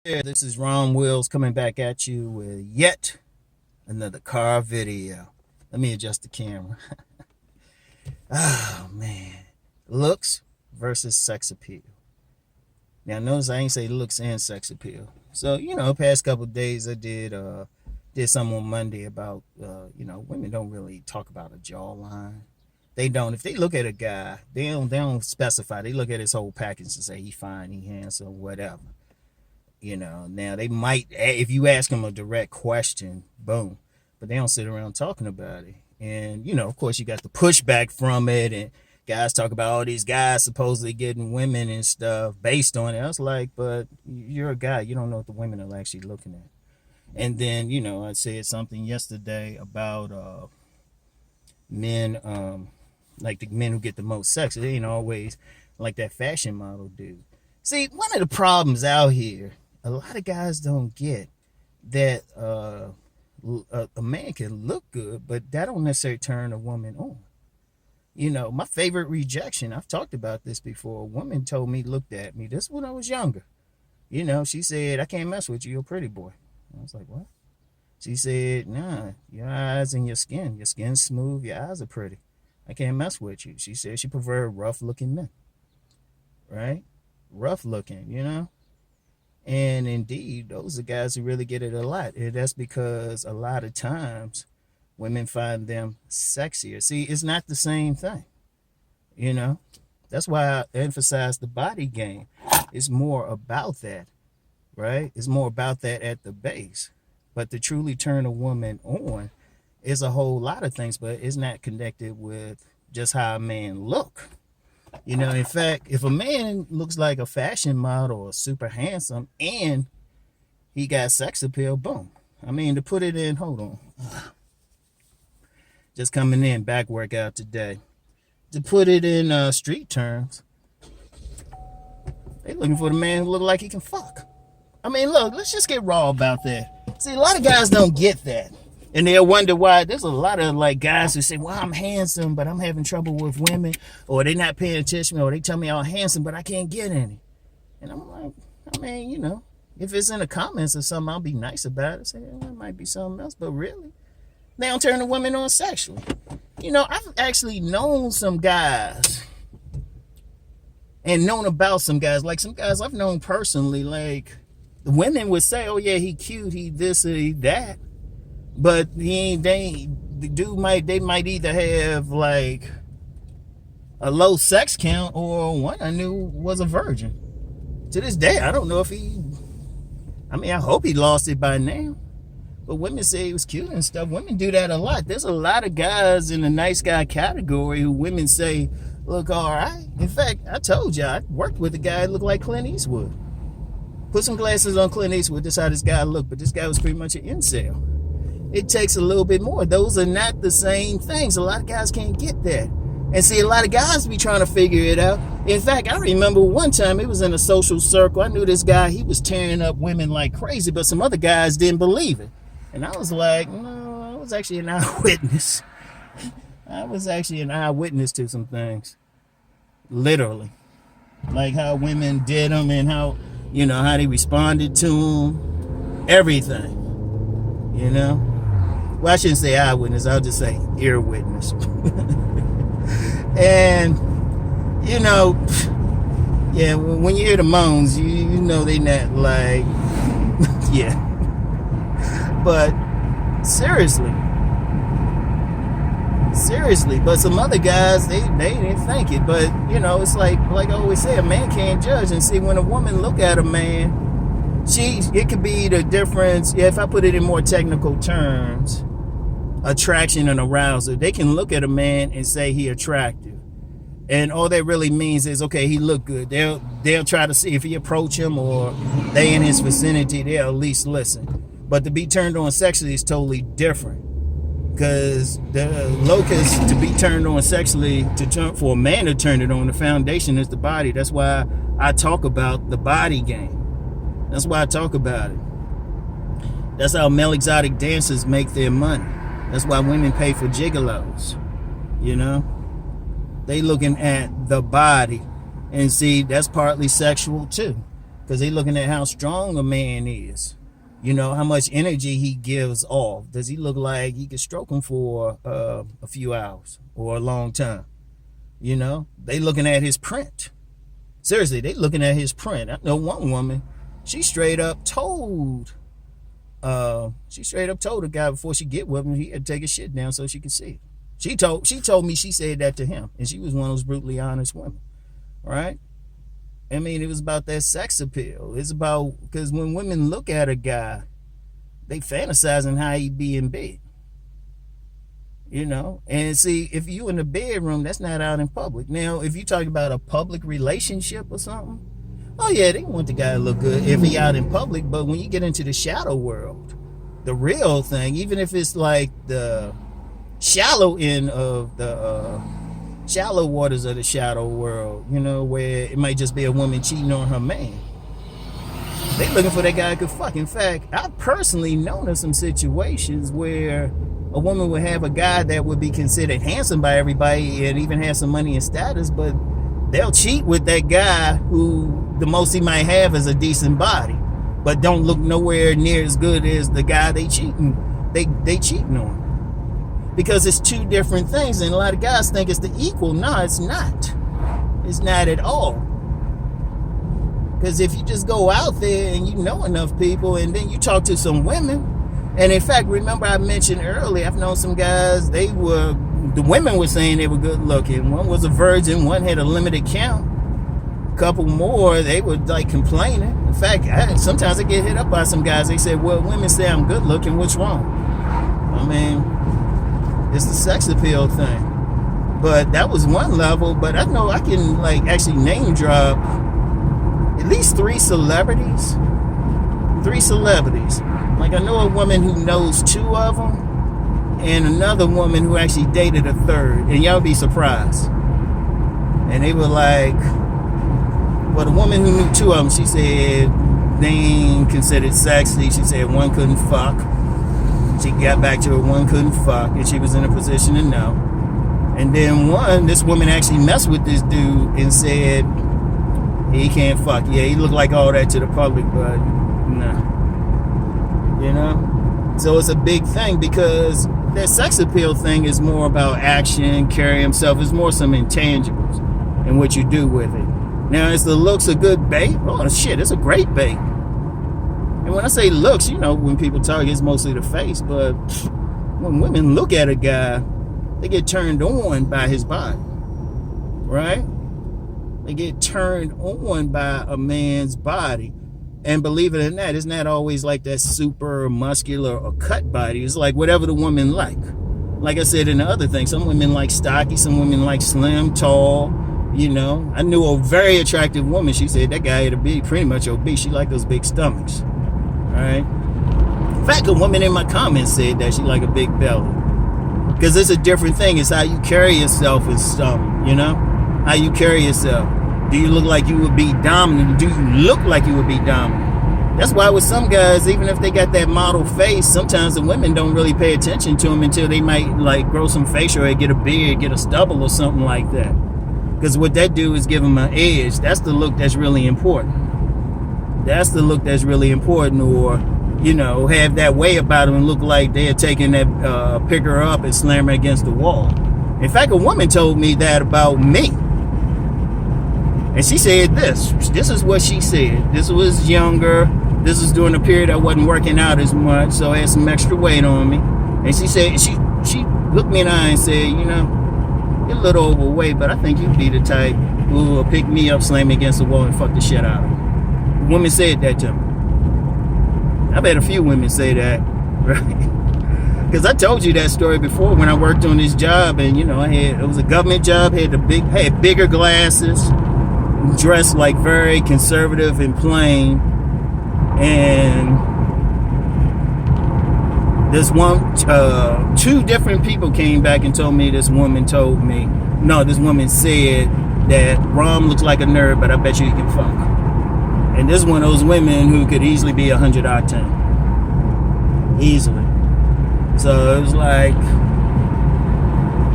This is Rom Wills coming back at you with yet another car video. Let me adjust the camera. Oh man, looks versus sex appeal. Now notice I ain't say looks and sex appeal. So past couple of days I did something on Monday about women don't really talk about a jawline. They don't. If they look at a guy, they don't specify. They look at his whole package and say he fine, he handsome, whatever. Now they might, if you ask them a direct question, boom, but they don't sit around talking about it. And of course you got the pushback from it, and guys talk about all these guys supposedly getting women and stuff based on it. I was like, but you're a guy, you don't know what the women are actually looking at. And then I said something yesterday about men, like the men who get the most sex. It ain't always like that fashion model dude. See, one of the problems out here, a lot of guys don't get that a man can look good, but that don't necessarily turn a woman on. My favorite rejection, I've talked about this before. A woman told me, looked at me, this when I was younger. She said, I can't mess with you, you're a pretty boy. I was like, what? She said, nah, your eyes and your skin's smooth, your eyes are pretty. I can't mess with you. She said she preferred rough looking men. Right? Rough looking, And indeed, those are guys who really get it a lot. And that's because a lot of times women find them sexier. See, it's not the same thing. That's why I emphasize the body game. It's more about that, right? It's more about that at the base. But to truly turn a woman on is a whole lot of things, but it's not connected with just how a man look. In fact, if a man looks like a fashion model or super handsome and he got sex appeal, boom. I mean, to put it in, hold on. Just coming in, back workout today. To put it in street terms, they looking for the man who look like he can fuck. I mean, look, let's just get raw about that. See, a lot of guys don't get that. And they'll wonder why. There's a lot of guys who say, well, I'm handsome, but I'm having trouble with women, or they're not paying attention, or they tell me I'm handsome, but I can't get any. And I'm like, I mean, if it's in the comments or something, I'll be nice about it. Say, it might be something else, but really, they don't turn the women on sexually. I've actually known some guys and known about some guys, like some guys I've known personally, like the women would say, oh yeah, he cute, he this or he that. But they might either have like a low sex count, or one I knew was a virgin. To this day, I don't know if I hope he lost it by now. But women say he was cute and stuff. Women do that a lot. There's a lot of guys in the nice guy category who women say look all right. In fact, I told you, I worked with a guy who looked like Clint Eastwood. Put some glasses on Clint Eastwood, that's how this guy looked. But this guy was pretty much an incel. It takes a little bit more. Those are not the same things. A lot of guys can't get that. And see, a lot of guys be trying to figure it out. In fact, I remember one time it was in a social circle. I knew this guy, he was tearing up women like crazy, but some other guys didn't believe it. And I was like, no, I was actually an eyewitness. I was actually an eyewitness to some things. Literally. Like how women did them and how, how they responded to them. Everything. Well, I shouldn't say eyewitness. I'll just say ear witness. And, yeah, when you hear the moans, you know they not like, yeah. But seriously, but some other guys, they didn't think it. But, it's like I always say, a man can't judge. And see, when a woman look at a man, it could be the difference. Yeah, if I put it in more technical terms, attraction and arousal. They can look at a man and say he attractive, and all that really means is, okay, he look good. They'll try to see if he approach him or they in his vicinity, they'll at least listen. But to be turned on sexually is totally different, because the locus to be turned on sexually, for a man to turn it on, the foundation is the body. That's why I talk about the body game. That's why I talk about it. That's how male exotic dancers make their money. That's why women pay for gigolos. They looking at the body. And see, that's partly sexual too. because they looking at how strong a man is. You know, how much energy he gives off. Does he look like he could stroke him for a few hours or a long time? You know, they looking at his print. Seriously, they looking at his print. I know one woman, she straight up told the guy before she get with him, he had to take his shit down so she could see it. She told me she said that to him, and she was one of those brutally honest women, right? I mean, it was about that sex appeal. It's about, because when women look at a guy, they fantasizing how he be in bed. You know, and see, if you in the bedroom, that's not out in public. Now, if you talk about a public relationship or something, oh yeah, they want the guy to look good if he out in public. But when you get into the shadow world, the real thing, even if it's like the shallow end of the shallow waters of the shadow world, you know, where it might just be a woman cheating on her man, they looking for that guy who could fuck. In fact, I've personally known of some situations where a woman would have a guy that would be considered handsome by everybody and even have some money and status, but they'll cheat with that guy who the most he might have is a decent body, but don't look nowhere near as good as the guy they cheating on. Because it's two different things, and a lot of guys think it's the equal. No, it's not. It's not at all. Because if you just go out there and you know enough people, and then you talk to some women, and in fact, remember I mentioned earlier, I've known some guys, the women were saying they were good looking. One was a virgin, one had a limited count. A couple more, they were like complaining. In fact, sometimes I get hit up by some guys, they say, well, women say I'm good looking, what's wrong? I mean, it's the sex appeal thing. But that was one level, but I know I can like actually name drop at least three celebrities. Like I know a woman who knows two of them, and another woman who actually dated a third, and y'all be surprised. And they were like, well, the woman who knew two of them, she said they ain't considered sexy. She said one couldn't fuck. She got back to her, one couldn't fuck, and she was in a position to know. And then this woman actually messed with this dude and said he can't fuck. Yeah, he looked like all that to the public, but nah. You know? So it's a big thing, because that sex appeal thing is more about action, carry himself. It's more some intangibles and what you do with it. Now, is the looks a good bait? Oh, shit, it's a great bait. And when I say looks, you know, when people talk, it's mostly the face. But when women look at a guy, they get turned on by his body. Right? They get turned on by a man's body. And believe it or not, it's not always like that super muscular or cut body. It's like whatever the woman like. Like I said in the other thing, some women like stocky, some women like slim, tall. You know, I knew a very attractive woman. She said that guy had to be pretty much obese. She liked those big stomachs. All right. In fact, a woman in my comments said that she like a big belly. Because it's a different thing. It's how you carry yourself and stuff, you know? How you carry yourself. Do you look like you would be dominant? Do you look like you would be dominant? That's why with some guys, even if they got that model face, sometimes the women don't really pay attention to them until they might like grow some facial hair, get a beard, get a stubble or something like that. Because what that do is give them an edge. That's the look that's really important. That's the look that's really important. Or, you know, have that way about them and look like they're taking that, pick her up and slam her against the wall. In fact, a woman told me that about me. And she said this is what she said. This was younger. This was during a period I wasn't working out as much, so I had some extra weight on me. And she said, she looked me in the eye and said, you know, you're a little overweight, but I think you'd be the type who will pick me up, slam me against the wall, and fuck the shit out of me. Women said that to me. I've had a few women say that, right? Because I told you that story before when I worked on this job, and you know, it was a government job, had bigger glasses, dressed like very conservative and plain, and this one, two different people came back and told me this woman said that Rom looks like a nerd, but I bet you he can fuck. And this is one of those women who could easily be 100 octane. Easily. So it was like,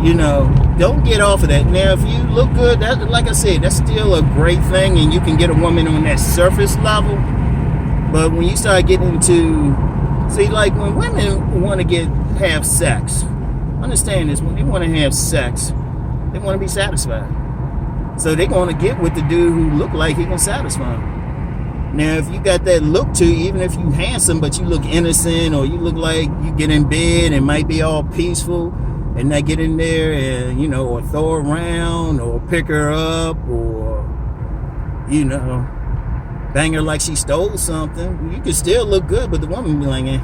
you know, don't get off of that. Now, if you look good, that, like I said, that's still a great thing, and you can get a woman on that surface level. But when you start getting into, see, like when women want to have sex, understand this, when they want to have sex, they want to be satisfied. So they're going to get with the dude who look like he can satisfy them. Now, if you got that look to you, even if you handsome, but you look innocent, or you look like you get in bed and might be all peaceful, and not get in there and, you know, or throw her around, or pick her up, or, you know, bang her like she stole something, you can still look good, but the woman be like, eh.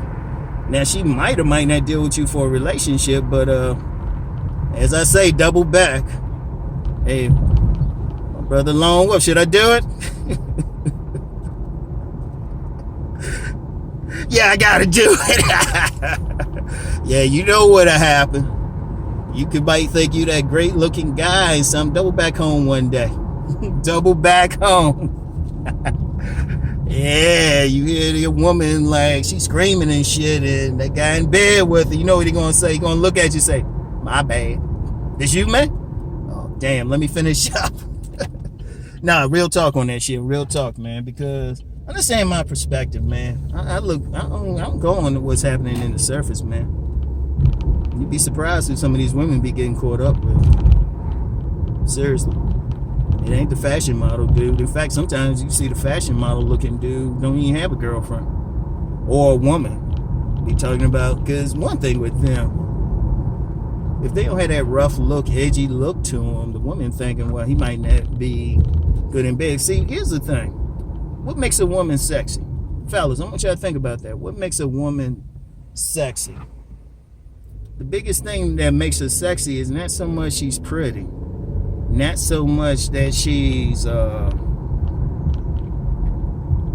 Now, she might or might not deal with you for a relationship, but as I say, double back. Hey, my brother Rom Wills, should I do it? Yeah, I gotta do it. Yeah, you know what'll happen. You might think you that great looking guy and something. Double back home one day. Double back home. Yeah, you hear the woman like she's screaming and shit, and that guy in bed with her, you know what he gonna say? He gonna look at you and say, my bad. This you, man? Oh, damn, let me finish up. Nah, real talk on that shit. Real talk, man, because understand my perspective, man. I don't go on to what's happening in the surface, man. You'd be surprised who some of these women be getting caught up with. Seriously. It ain't the fashion model dude. In fact, sometimes you see the fashion model looking dude don't even have a girlfriend. Or a woman. Be talking about, because one thing with them, if they don't have that rough look, edgy look to them, the woman thinking, well, he might not be good in bed. See, here's the thing. What makes a woman sexy? Fellas, I want y'all to think about that. What makes a woman sexy? The biggest thing that makes her sexy is not so much she's pretty, not so much that she's,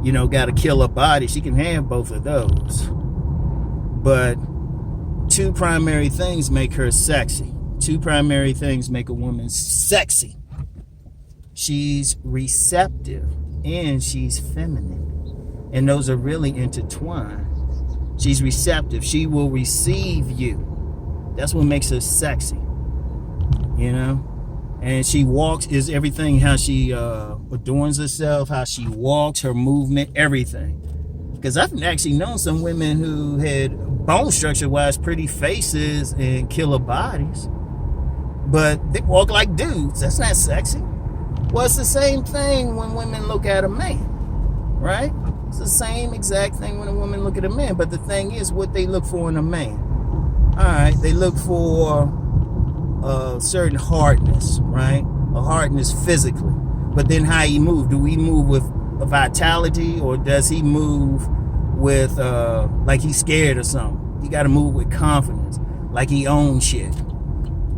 you know, got a killer body. She can have both of those. But two primary things make her sexy. Two primary things make a woman sexy. She's receptive and she's feminine. And those are really intertwined. She's receptive. She will receive you. That's what makes her sexy, you know? And she walks, is everything, how she adorns herself, how she walks, her movement, everything. Because I've actually known some women who had bone structure-wise pretty faces and killer bodies, but they walk like dudes. That's not sexy. Well, it's the same thing when women look at a man, right? It's the same exact thing when a woman look at a man. But the thing is, what they look for in a man. All right, they look for a certain hardness, right? A hardness physically. But then how he move? Do we move with a vitality, or does he move with like he's scared or something? He got to move with confidence, like he owns shit.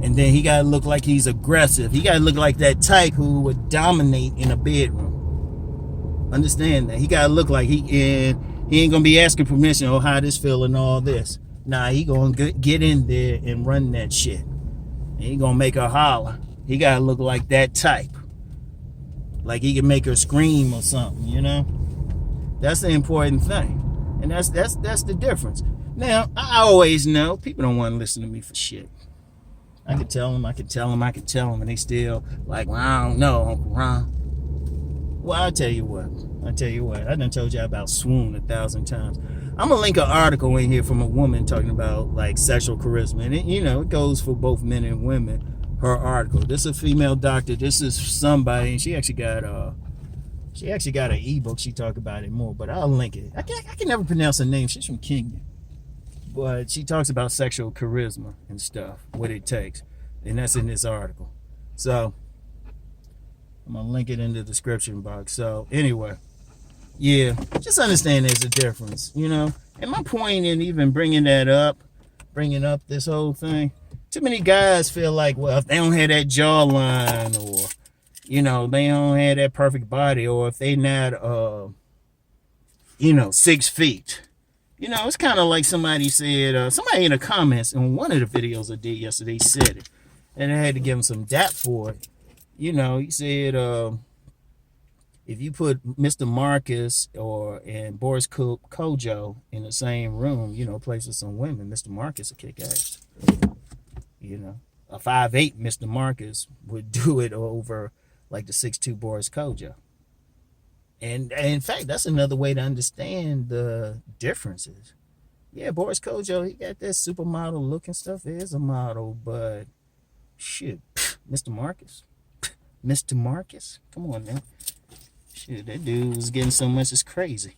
And then he got to look like he's aggressive. He got to look like that type who would dominate in a bedroom. Understand that. He got to look like he ain't going to be asking permission, oh, how this feel and all this. Nah, he going to get in there and run that shit. And he going to make her holler. He got to look like that type. Like he can make her scream or something, you know? That's the important thing. And that's the difference. Now, I always know people don't want to listen to me for shit. I can tell them, and they still like, well, I don't know, Uncle Ron. Well, I'll tell you what. I done told you about swoon 1,000 times. I'm going to link an article in here from a woman talking about like sexual charisma. And, it goes for both men and women. Her article. This is a female doctor. This is somebody, and she actually got an ebook. She talked about it more, but I'll link it. I can never pronounce her name. She's from Kenya. But she talks about sexual charisma and stuff, what it takes. And that's in this article. So, I'm going to link it in the description box. So, anyway, yeah, just understand there's a difference, And my point in even bringing up this whole thing, too many guys feel like, well, if they don't have that jawline, or, they don't have that perfect body, or if they not, 6 feet. It's kind of like somebody said, somebody in the comments in one of the videos I did yesterday said it, and I had to give him some dap for it. He said, if you put Mr. Marcus and Boris Kojo in the same room, place with some women, Mr. Marcus will kick ass. a 5'8" Mr. Marcus would do it over like the 6'2" Boris Kojo. And in fact, that's another way to understand the differences. Yeah, Boris Kojo, he got that supermodel look and stuff. He is a model, but shit, Mr. Marcus. Mr. Marcus? Come on, man. Shit, that dude was getting so much, it's crazy.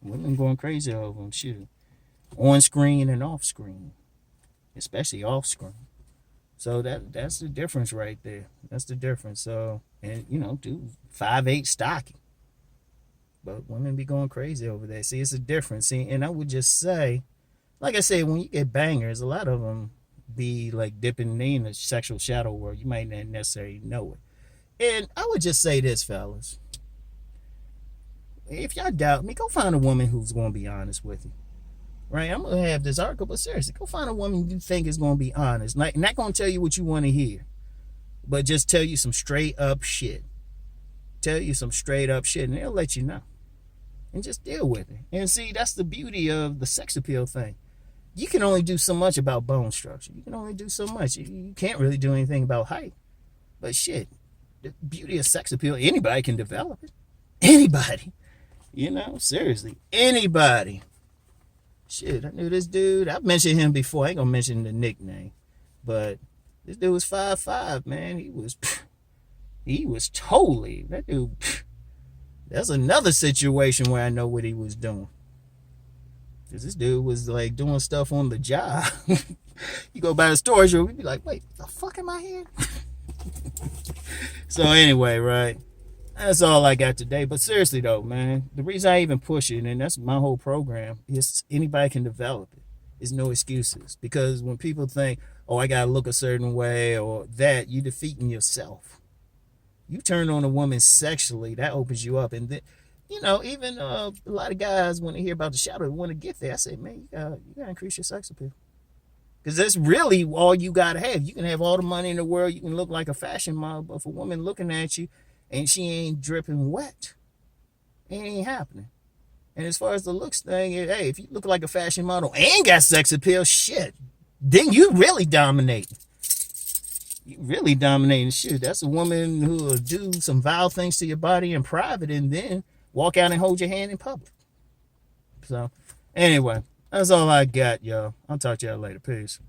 Women going crazy over him, shit. On screen and off screen. Especially off screen. So that's the difference right there. That's the difference. So, and you know, dude, 5'8" stocky. But women be going crazy over there. See, it's a difference. See, and I would just say, like I said, when you get bangers, a lot of them be like dipping in the sexual shadow world. You might not necessarily know it. And I would just say this, fellas. If y'all doubt me, go find a woman who's going to be honest with you. Right? I'm going to have this article, but seriously, go find a woman you think is going to be honest. Like, not going to tell you what you want to hear, but just tell you some straight up shit. Tell you some straight up shit, and they'll let you know. And just deal with it. And see, that's the beauty of the sex appeal thing. You can only do so much about bone structure. You can only do so much. You can't really do anything about height. But shit, the beauty of sex appeal, anybody can develop it. Anybody. You know, seriously, anybody. Shit, I knew this dude. I've mentioned him before. I ain't gonna mention the nickname. But this dude was 5'5", man. He was totally, that dude, that's another situation where I know what he was doing. Because this dude was like doing stuff on the job. You go by the storage room, we'd be like, wait, the fuck am I here? So anyway, right? That's all I got today. But seriously though, man, the reason I even push it, and that's my whole program, is anybody can develop it. There's no excuses. Because when people think, oh, I gotta look a certain way or that, you're defeating yourself. You turn on a woman sexually, that opens you up. And then, you know, even a lot of guys, when they hear about the shadow, want to get there. I say, man, you gotta increase your sex appeal. Because that's really all you gotta have. You can have all the money in the world, you can look like a fashion model, but if a woman looking at you and she ain't dripping wet, it ain't happening. And as far as the looks thing, hey, if you look like a fashion model and got sex appeal, shit, then you really dominate. You really dominating shit. That's a woman who will do some vile things to your body in private and then walk out and hold your hand in public. So, anyway, that's all I got, y'all. I'll talk to y'all later. Peace.